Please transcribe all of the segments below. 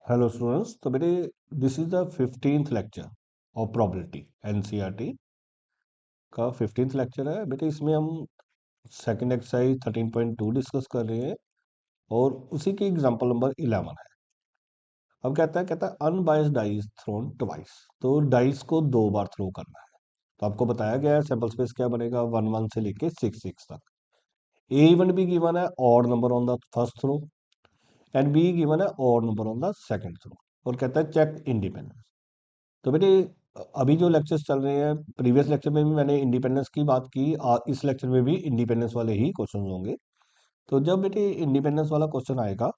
Hello students. तो बेटे this is the 15th lecture of probability. NCERT का 15th lecture है बेटे। इसमें हम सेकंड एक्सरसाइज 13.2 डिस्कस कर रहे हैं और उसी की एग्जांपल नंबर 11 है। अब कहता है अनबायस्ड डाइस थ्रोन ट्वाइस। तो डाइस को दो बार थ्रो करना है। तो आपको बताया गया है सैंपल स्पेस क्या बनेगा 1 1 से लेके 6 6 तक। ए इवन भी गिवन है odd number on the first throw and B given है odd number on the second throw. और कहता है चेक इंडिपेंडेंस। तो बेटे अभी जो लेक्चर्स चल रहे हैं, प्रीवियस लेक्चर में भी मैंने इंडिपेंडेंस की बात की, इस लेक्चर में भी इंडिपेंडेंस वाले ही क्वेश्चन होंगे। तो जब बेटे इंडिपेंडेंस वाला क्वेश्चन आएगा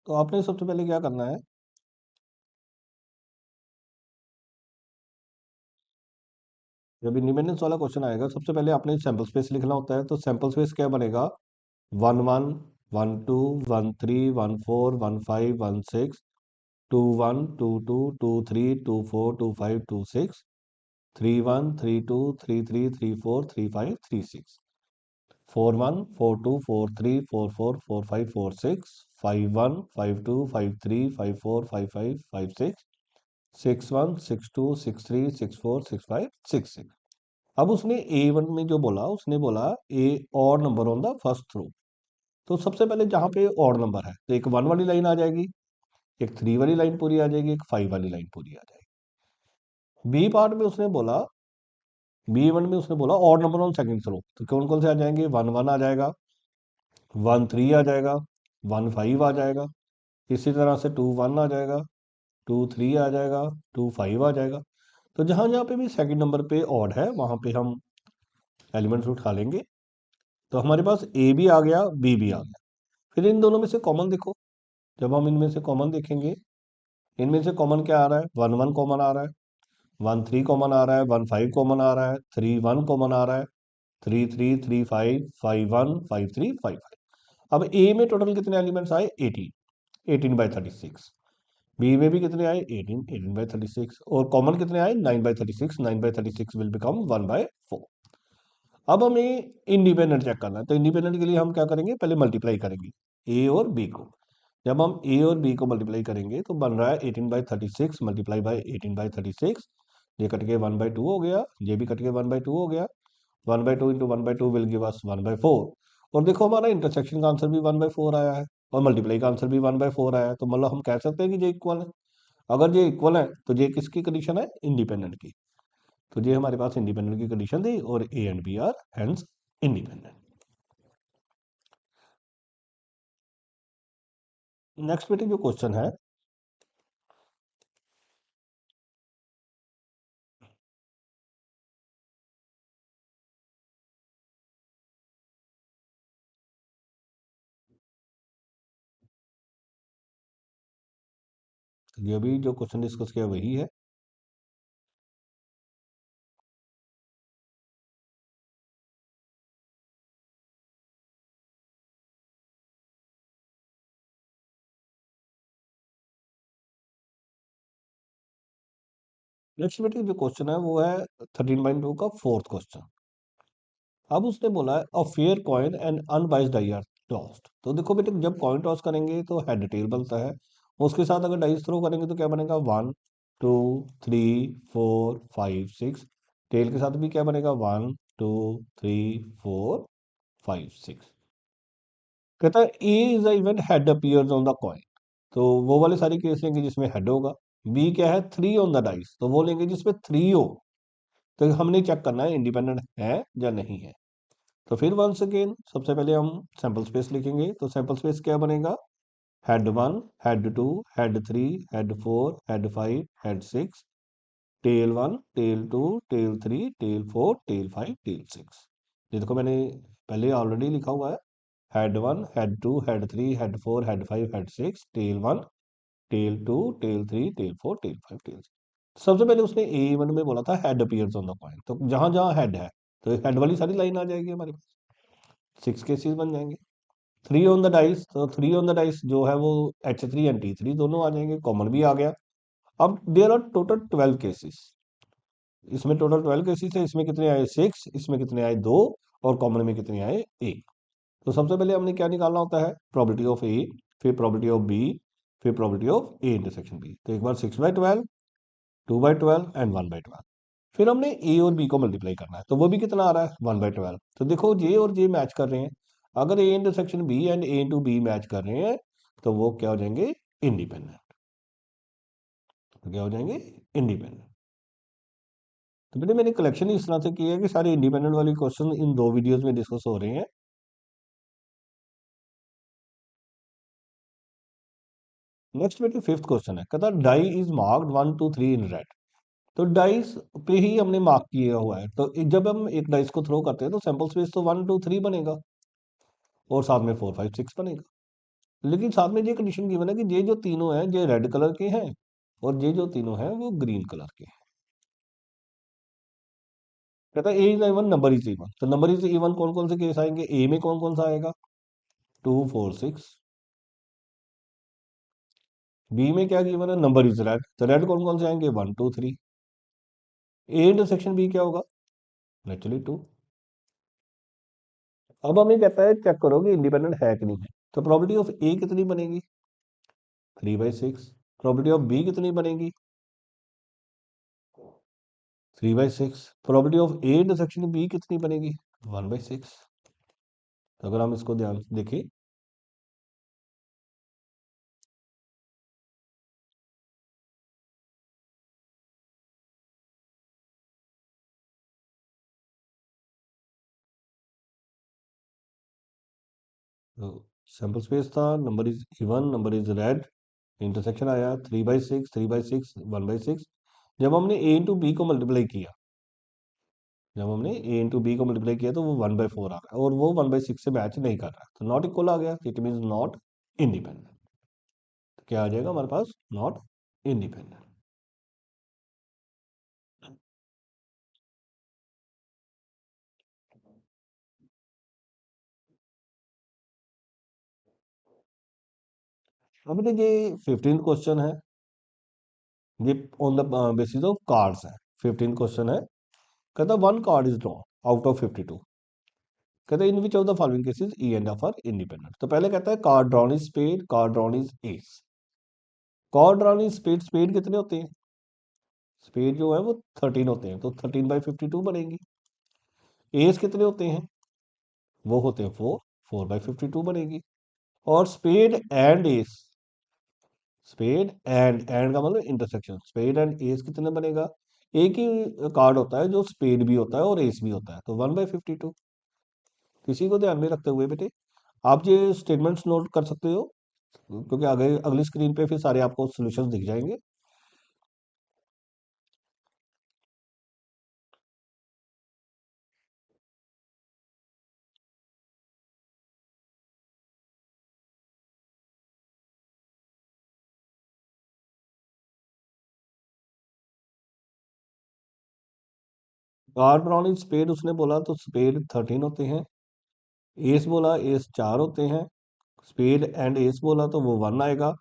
तो आपने सबसे पहले क्या करना है, जब इंडिपेंडेंस वाला क्वेश्चन आएगा सबसे पहले आपने सैंपल स्पेस लिखना होता है। तो सैंपल स्पेस क्या बनेगा 1 1 1 2 1 3 1 4 1 5 1 6 2 1 2 2 2 3 2 4 2 5 2 6 3 1 3 2 3 3 3 4 3 5 3 6 4 1 4 2 4 3 5 4 5 5 6 1 6 2 6 3 6 4 6 5 6 6। अब उसने A1 में जो बोला, उसने बोला A odd number on the first throw. तो सबसे पहले जहां पे और नंबर है तो एक 1 वाली लाइन आ जाएगी, एक 3 वाली लाइन पूरी आ जाएगी, एक 5 वाली लाइन पूरी आ जाएगी। बी पार्ट में उसने बोला, B1 में उसने बोला और नंबर ऑन सेकंड थ्रो। तो कौन कौन से आ जाएंगे 1 1 आ जाएगा, 1 3 आ जाएगा, 1 5 आ जाएगा, इसी तरह से 2 1 आ जाएगा, 2 3 आ जाएगा, 2 5 आ जाएगा। तो जहां जहां पे भी सेकंड नंबर पे ऑड है वहां पे हम एलिमेंट्स उठा लेंगे। तो हमारे पास ए भी आ गया, बी भी आ गया। फिर इन दोनों में से कॉमन देखो। जब हम इनमें से कॉमन देखेंगे, इनमें से कॉमन क्या आ रहा है 1 1 कॉमन आ रहा है, 1 3 कॉमन आ रहा है, 1 5 कॉमन आ रहा है, 3 1 कॉमन आ रहा है, 3 3 3 5 5 1 5 3 5 5। अब ए में टोटल कितने एलिमेंट्स आए 18, 18/36। बी में भी कितने आए 18, 18/36। और कॉमन कितने आए 9/36, 9/36 विल बिकम 1/4। अब हमें इंडिपेंडेंट चेक करना है। तो इंडिपेंडेंट के लिए हम क्या करेंगे, पहले मल्टीप्लाई करेंगे ए और बी को। जब हम ए और बी को मल्टीप्लाई करेंगे तो बन रहा है 18/36 मल्टीप्लाई बाई 18/36। ये कट के 1/2 हो गया, ये भी कट के 1/2 हो गया। 1/2 इंटू 1/2 विल गिव अस 1/4। और देखो हमारा इंटरसेक्शन का आंसर भी 1/4 आया है और मल्टीप्लाई का आंसर भी 1/4 आया है। तो मतलब हम कह सकते हैं कि ये इक्वल है। अगर ये इक्वल है तो ये किसकी कंडीशन है इंडिपेंडेंट की। तो ये हमारे पास इंडिपेंडेंट की कंडीशन थी और A and B are hence independent. Next बेटे जो क्वेश्चन है, ये अभी जो क्वेश्चन डिस्कस किया वही है। नेक्स्ट बेटे जो क्वेश्चन है वो है 13.2 का फोर्थ क्वेश्चन। अब उसने बोला है a fair coin and unbiased die are tossed. तो देखो बेटे जब कॉइन टॉस करेंगे तो हेड टेल बनता है, उसके साथ अगर डाइस थ्रो करेंगे तो क्या बनेगा 1 2 3 4 5 6। टेल के साथ भी क्या बनेगा 1 2 3 4 5 6। कहता है A is the event head appears on the coin. तो वो वाले सारे केस लेंगे जिसमें हेड होगा। बी क्या है 3 ऑन द डाइस, तो वो लेंगे जिसमें 3 हो। तो हमने चेक करना है इंडिपेंडेंट है या नहीं है। तो फिर वंस अगेन सबसे पहले हम सैंपल स्पेस लिखेंगे। तो सैंपल स्पेस क्या बनेगा head 1 head 2 head 3 head 4 head 5 head 6, tail 1 tail 2 tail 3 tail 4 tail 5 tail 6। ये देखो मैंने पहले ऑलरेडी लिखा हुआ है head 1 head 2 head 3 head 4 head 5 head 6 tail 1 tail 2 tail 3 tail 4 tail 5 tail 6। सबसे पहले उसने A1 में बोला था head appears on the coin. तो जहां जहां हेड है तो हेड वाली सारी लाइन आ जाएगी हमारे पास, 6 केसेस बन जाएंगे। 3 ऑन द डाइस, तो 3 ऑन द डाइस जो है वो H3 एंड T3 दोनों आ जाएंगे, कॉमन भी आ गया। अब देयर आर टोटल 12 केसेस। इसमें टोटल 12 केसेस है, इसमें कितने आए 6, इसमें कितने आए 2 और कॉमन में कितने आए 1। तो सबसे पहले हमने क्या निकालना होता है, प्रॉपर्टी ऑफ ए, फिर प्रॉपर्टी ऑफ बी, फिर property of A intersection B. तो एक बार 6/12, 2/12 एंड 1/12। फिर हमने ए और बी को मल्टीप्लाई करना है, तो वो भी कितना आ रहा है, 1/12। तो देखो जे और जे मैच कर रहे हैं, अगर A intersection B and A into B match कर रहे हैं तो वो क्या हो जाएंगे, इंडिपेंडेंट। तो क्या हो जाएंगे, इंडिपेंडेंट। तो बेटे मैंने कलेक्शन इस तरह से की है कि सारे इंडिपेंडेंट वाले क्वेश्चन इन 2 वीडियोस में डिस्कस हो रहे हैं। नेक्स्ट बेटे 5th क्वेश्चन है, कहता die is marked 1 2 3 in red. तो डाइस पे ही हमने मार्क किया हुआ है, तो जब हम एक डाइस को थ्रो करते हैं तो सैंपल स्पेस तो 1 2 3 बनेगा और साथ में 4 5 6 बनेगा। लेकिन साथ में ये कंडीशन गिवन है कि ये जो तीनों हैं ये रेड कलर के हैं और ये जो तीनों हैं वो ग्रीन कलर के हैं। कहता है A is even, number is even. तो नंबर इज इवन कौन कौन से केस आएंगे, ए में कौन कौन सा आएगा, 2 4 6। बी में क्या गिवन है, नंबर इज रेड, तो रेड कौन कौन से आएंगे, 1 2 3। ए इंटरसेक्शन बी क्या होगा, नेचुरली 2। अब हमें कहता है चेक करो कि इंडिपेंडेंट है कि नहीं है। तो प्रॉपर्टी ऑफ ए कितनी बनेगी, 3/6। प्रॉपर्टी ऑफ बी कितनी बनेगी, 3/6। Property of A intersection B कितनी बनेगी, 1/6। तो अगर हम इसको ध्यान से देखें, तो सैंपल स्पेस था, number is even, number is red, intersection आया 3/6, 3/6, 1/6। जब हमने ए इंटू बी को मल्टीप्लाई किया, जब हमने ए इंटू बी को मल्टीप्लाई किया तो वो 1/4 आ रहा है और वो 1/6 से मैच नहीं कर रहा है, तो नॉट इक्वल आ गया, इट मीन नॉट इंडिपेंडेंट। तो क्या आ जाएगा हमारे पास, नॉट इंडिपेंडेंट। अब देखिए 15th क्वेश्चन है, ये on the basis of cards है। 15th क्वेश्चन है, कहता one card is drawn out of 52। कहता है in which of the following cases E and F are independent. तो पहले कहता है card drawn is spade, card drawn is ace. Card drawn is spade, spade कितने होते हैं, स्पेड जो है वो 13 होते हैं, तो 13/52 बनेगी। एस कितने होते हैं, वो होते हैं 4, 4/52 बनेगी। और spade and ace, spade and का मतलब इंटरसेक्शन, स्पेड एंड एस कितने बनेगा, एक ही कार्ड होता है जो स्पेड भी होता है और एस भी होता है, तो 1/52। किसी को ध्यान में रखते हुए बेटे आप ये स्टेटमेंट्स नोट कर सकते हो, क्योंकि आगे अगली स्क्रीन पे फिर सारे आपको सॉल्यूशंस दिख जाएंगे। कार्ड ब्राउन इज स्पेड उसने बोला तो स्पेड 13 होते हैं। एस बोला एस 4 होते हैं। स्पेड एंड एस बोला तो वो 1 आएगा।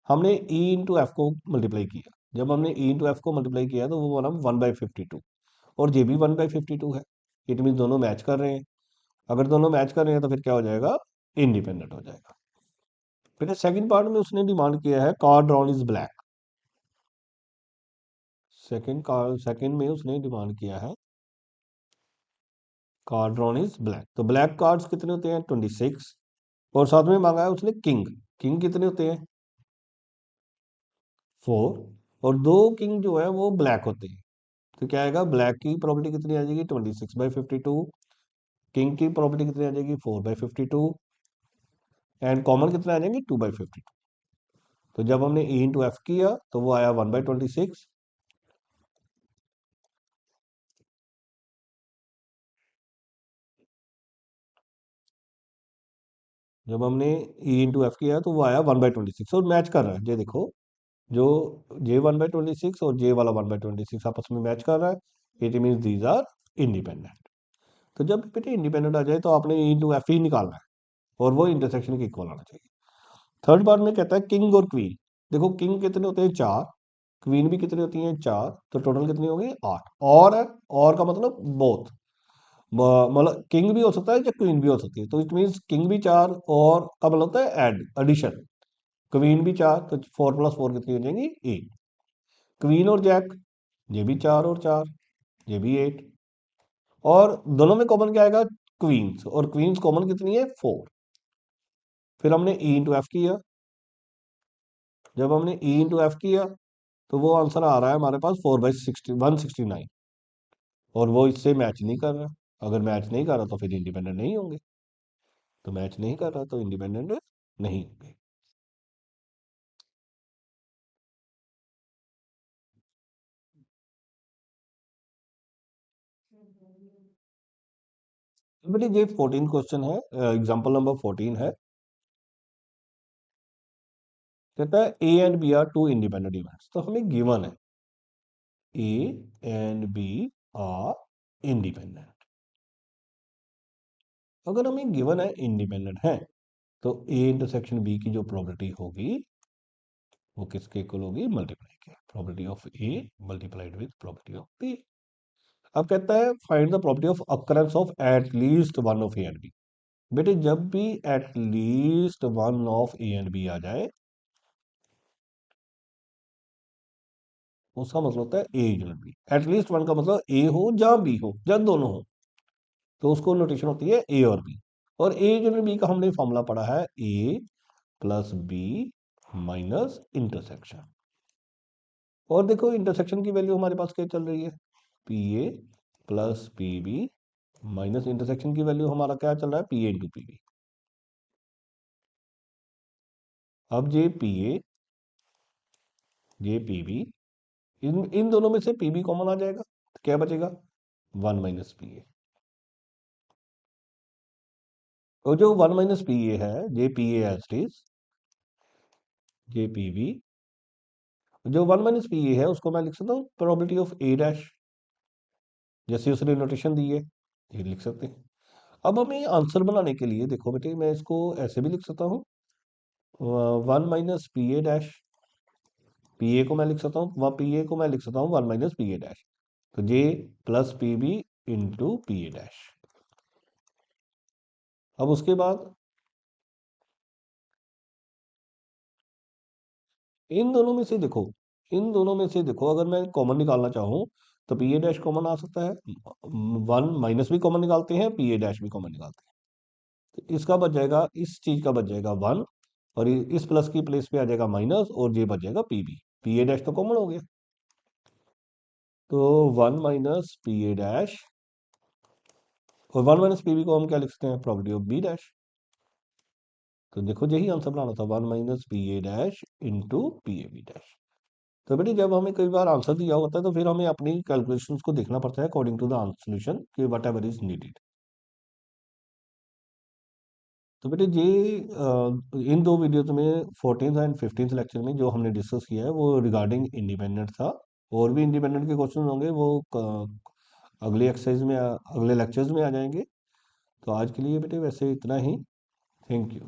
हमने ई इंटू एफ को मल्टीप्लाई किया, जब हमने ई इंटू एफ को मल्टीप्लाई किया तो वो बना 1/52 और ये भी 1/52 है। इट मीन दोनों मैच कर रहे हैं। अगर दोनों मैच कर रहे हैं तो फिर क्या हो जाएगा, इंडिपेंडेंट हो जाएगा। फिर सेकंड पार्ट में उसने डिमांड किया है card drawn is black. Second में उसने डिमांड किया है कार्ड ड्रॉन इज ब्लैक। तो ब्लैक कार्ड्स कितने होते हैं, 26। और साथ में मांगा है उसने किंग, किंग कितने होते हैं, 4। और दो किंग जो है वो ब्लैक होते हैं, तो क्या आएगा, ब्लैक की प्रॉपर्टी कितनी आ जाएगी, 26/52। किंग की प्रॉपर्टी कितनी आ जाएगी, 4/52। एंड कॉमन कितने आ जाएंगे, 2/52। तो जब हमने ई इंटू एफ किया तो वो आया 1/26। जब हमने ई इंटू एफ किया तो वो आया 1/26 और मैच कर रहा है, ये देखो जो जे 1/26 और जे वाला 1/26 आपस में मैच कर रहा है, it mean these are independent. तो जब बेटे इंडिपेंडेंट आ जाए तो आपने ई इंटू एफ ही निकालना है और वो इंटरसेक्शन के इक्वल आना चाहिए। थर्ड पार्ट में कहता है किंग और क्वीन। देखो किंग कितने होते हैं, 4। क्वीन भी कितनी होती हैं, 4। तो टोटल कितनी होगी, 8। और है, और का मतलब बोथ। मतलब किंग भी हो सकता है या क्वीन भी हो सकती है, तो इट मीन्स किंग भी चार और का मतलब होता है एड एडिशन। क्वीन भी चार, तो 4 + 4 कितनी हो जाएंगी 8। क्वीन और जैक, ये भी चार और चार, ये भी 8। और दोनों में कॉमन क्या आएगा, क्वींस, और क्वींस कॉमन कितनी है 4। फिर हमने ई इंटू एफ किया। जब हमने ई इंटू एफ किया तो वो आंसर आ रहा है हमारे पास 4/169, और वो इससे मैच नहीं कर रहा। अगर मैच नहीं कर रहा तो फिर इंडिपेंडेंट नहीं होंगे, तो मैच नहीं कर रहा तो इंडिपेंडेंट नहीं होंगे। तो बेटे ये 14 क्वेश्चन है, एग्जाम्पल नंबर 14 है। कहता है A and B are two independent events, तो हमें गिवन है A and B are independent. अगर हमें गिवन है इंडिपेंडेंट है, तो ए इंटरसेक्शन बी की जो प्रोबेबिलिटी होगी वो किसके इक्वल होगी, मल्टीप्लाई के, probability of A multiplied with probability of B. अब कहता है find the probability of occurrence of at least one of A and B. बेटे जब भी at least one of A and B आ जाए, उसका मतलब होता है A union B. At least one का मतलब ए हो या बी हो या दोनों हो, तो उसको नोटेशन होती है ए और बी। और ए यूनिट बी का हमने फॉर्मूला पढ़ा है ए प्लस बी माइनस इंटरसेक्शन। और देखो इंटरसेक्शन की वैल्यू हमारे पास क्या चल रही है, P A plus P B minus intersection की वैल्यू हमारा क्या चल रहा है, P A into P B. अब ये पी ए, ये पी बी, इन इन दोनों में से पी बी कॉमन आ जाएगा, तो क्या बचेगा 1 - पी ए। और जो 1 - पी ए है, ये P A as it is, ये पी बी। जो 1 - पी ए है उसको मैं लिख सकता हूँ प्रोबेबिलिटी ऑफ ए डैश, जैसे उसने नोटेशन दी है, ये लिख सकते हैं। अब हमें आंसर बनाने के लिए देखो बेटे, मैं इसको ऐसे भी लिख सकता हूँ, 1 - P A dash. P A को मैं लिख सकता हूँ, पी ए को मैं लिख सकता हूँ 1 - पी ए डैश, तो J plus P B into P A dash. अब उसके बाद इन दोनों में से देखो, इन दोनों में से देखो, अगर मैं कॉमन निकालना चाहूँ तो पी ए डैश कॉमन आ सकता है, वन माइनस भी कॉमन निकालते हैं, पी ए डैश भी कॉमन निकालते हैं। तो इसका बच जाएगा, इस चीज का बच जाएगा 1, और इस प्लस की प्लेस पे आ जाएगा माइनस, और ये बच जाएगा P B. P A dash तो कॉमन हो गया, तो 1 - पी ए डैश, और 1 - पी बी को हम क्या लिख सकते हैं, प्रॉपर्टी ऑफ बी डैश। तो देखो यही आंसर बनाना था, 1 - P A dash into P A B dash. तो बेटे जब हमें कई बार आंसर दिया होता है तो फिर हमें अपनी कैलकुलेशंस को देखना पड़ता है अकॉर्डिंग टू द सोल्यूशन कि वट एवर इज नीडेड। तो बेटे ये इन दो वीडियोज में 14th एंड 15th लेक्चर में जो हमने डिस्कस किया है वो रिगार्डिंग इंडिपेंडेंट था। और भी इंडिपेंडेंट के क्वेश्चन होंगे, वो अगले एक्सरसाइज में अगले लेक्चर्स में आ जाएंगे। तो आज के लिए बेटे वैसे इतना ही। Thank you.